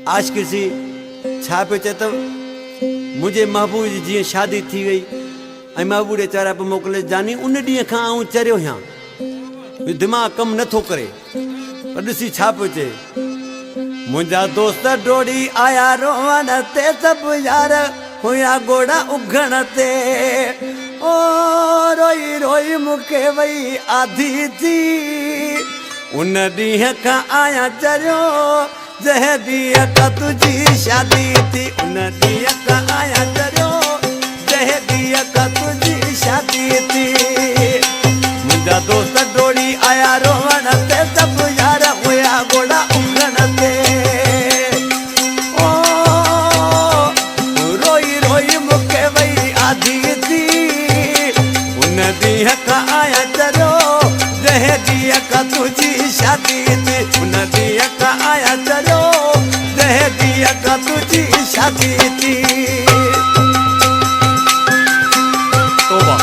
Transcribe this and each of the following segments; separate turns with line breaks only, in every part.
आज किसी छा पे चए तो मुझे महबूब जी जीअं शादी थी वई ऐं महबूब ॾे चवारा पे मोकिले जानी उन ॾींहं खां आऊं चरियो आहियां दिमाग़ कमु नथो करे पर ॾिसी छा पियो चए मुंहिंजा दोस्त डोड़ी आया रोवण ते सभु यार हुया गोड़ा उघण ते ओ रोई रोई मूंखे वई आधी थी उन ॾींहं खां आया चरियो जंहिं ॾींहं खां तुंहिंजी शादी थी उन ॾींहं खां आया चरियो जंहिं ॾींहं खां तुंहिंजी शादी थी मुंहिंजा दोस्त डोड़ी आया रोवण ते सभु यार हुया गोड़ा उघण ते ओ रोई रोई मूंखे वई आधी थी उन ॾींहं खां आया चरियो जंहिं ॾींहं खां तुंहिंजी शादी थी उन ॾींहं खां आया चरियो जंहिं ॾींहं खां तुंहिंजी शादी थी तौबा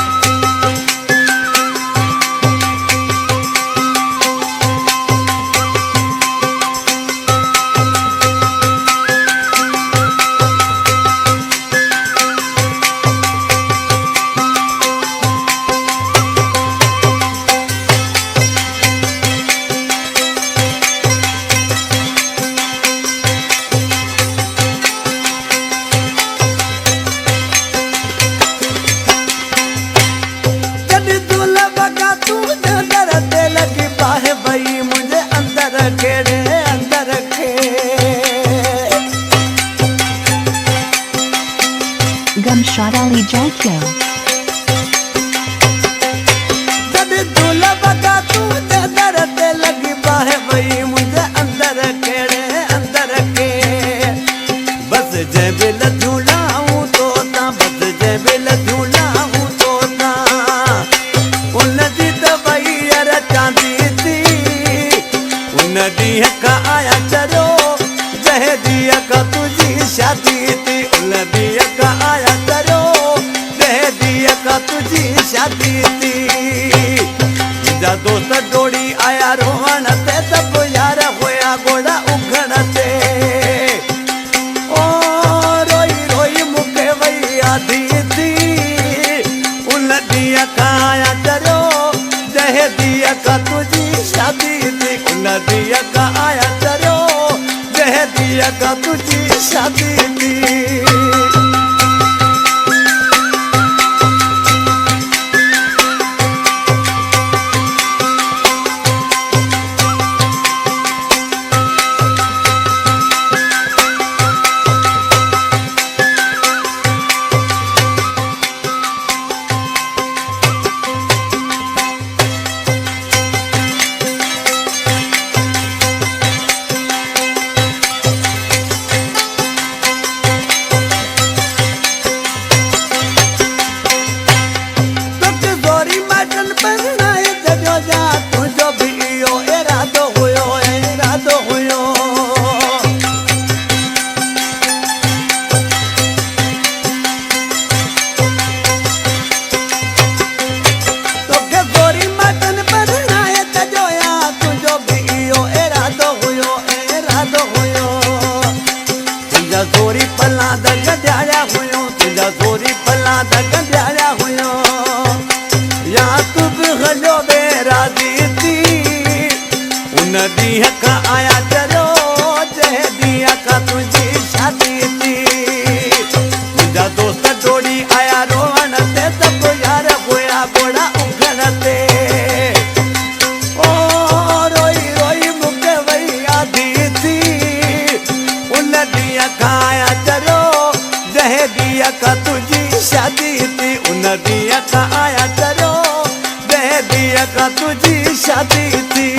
Gumshot Ali Jokyo.
जब दूल्हा बगा तू दर ते लगी बाहे वही मुझे अंदर केड़े अंदर के बस जय बिल झूला हूँ तोता बस जय बिल झूला हूँ तोता उन दी दवाई यार चांदी थी उन ॾींहं खां आया चरियो जंहिं ॾींहं खां तुंहिंजी शादी थी उन ॾींहं खां आया चरियो जंहिं ॾींहं खां तुंहिंजी शादी थी मुंहिंजा दोस्त डोड़ी आया रोवण ते सभु यार हुया गोड़ा उघण ते ओ रोई रोई मूंखे वई आधी थी उन ॾींहं खां आया चरियो जंहिं ॾींहं खां तुंहिंजी शादी थी उन ॾींहं खां आया चरियो जंहिं ॾींहं खां तुंहिंजी शादी थी ज़ोरी पला द गॾियारिया हुयूं तुंहिंजा ज़ोरी पला द गॾियारिया हुयूं या तूं बि हलियो बे राज़ी थी उन ॾींहं खां आया चरियो जंहिं ॾींहं खां तुंहिंजी शादी थी मुंहिंजा दोस्त डोड़ी आया रोवण ते सभु यार हुया गोड़ा उघण ते ओ रोई रोई मूंखे वई आधी थी उन ॾींहं खां आया चरियो जंहिं ॾींहं खां तुंहिंजी शादी थी उन ॾींहं खां आया चरियो जंहिं ॾींहं खां तुंहिंजी शादी थी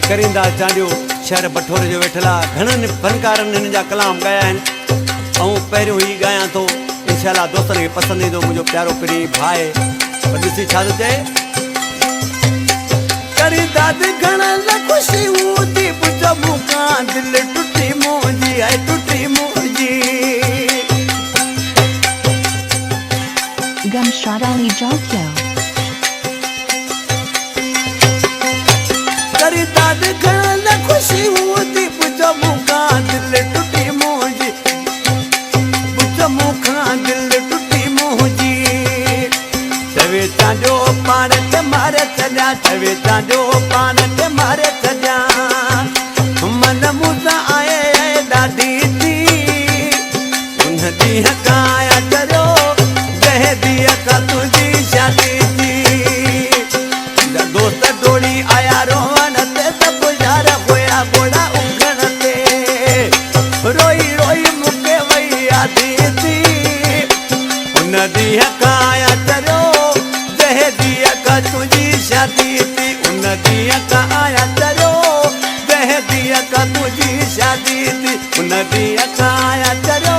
करींदा चांडियो शहर बठोरे जो वेठला घणनि फनकारनि हिन जा कलाम ॻाया आहिनि ऐं पहिरियों ई ॻायां थो इंशाअल्लाह दोस्तनि खे पसंदि ईंदो मुंहिंजो प्यारो प्री भाउ पर ॾिसी छा थो चए करींदा घणनि ख़ुशियूं थी पुछो मूंखां दिलि टुटी मुंहिंजी आहे टुटी मुंहिंजी
Gumshot Ali Jokyo.
करींदा घणनि ख़ुशियूं थी पुछो मूंखां दिलि टुटी मुंहिंजी पुछो मूंखां दिलि टुटी मुंहिंजी चवे चांडियो पाण खे मारे छॾियां चवे चांडियो पाण खे मारे छॾियां मन मूंसां आहे ॾाढी थी उन ॾींहं खां आया चरियो जंहिं ॾींहं खां तुंहिंजी शादी थी दोस्त डोड़ी आया रोहन ते सभु यार हुया घोड़ा उघण ते रोई रोई मूंखे वई यादी थी उन ॾींहं खां आया चरियो जंहिं ॾींहं खां तुंहिंजी शादी थी उन ॾींहं खां आया चरियो जंहिं ॾींहं खां तुंहिंजी शादी थी उन ॾींहं खां आया चरियो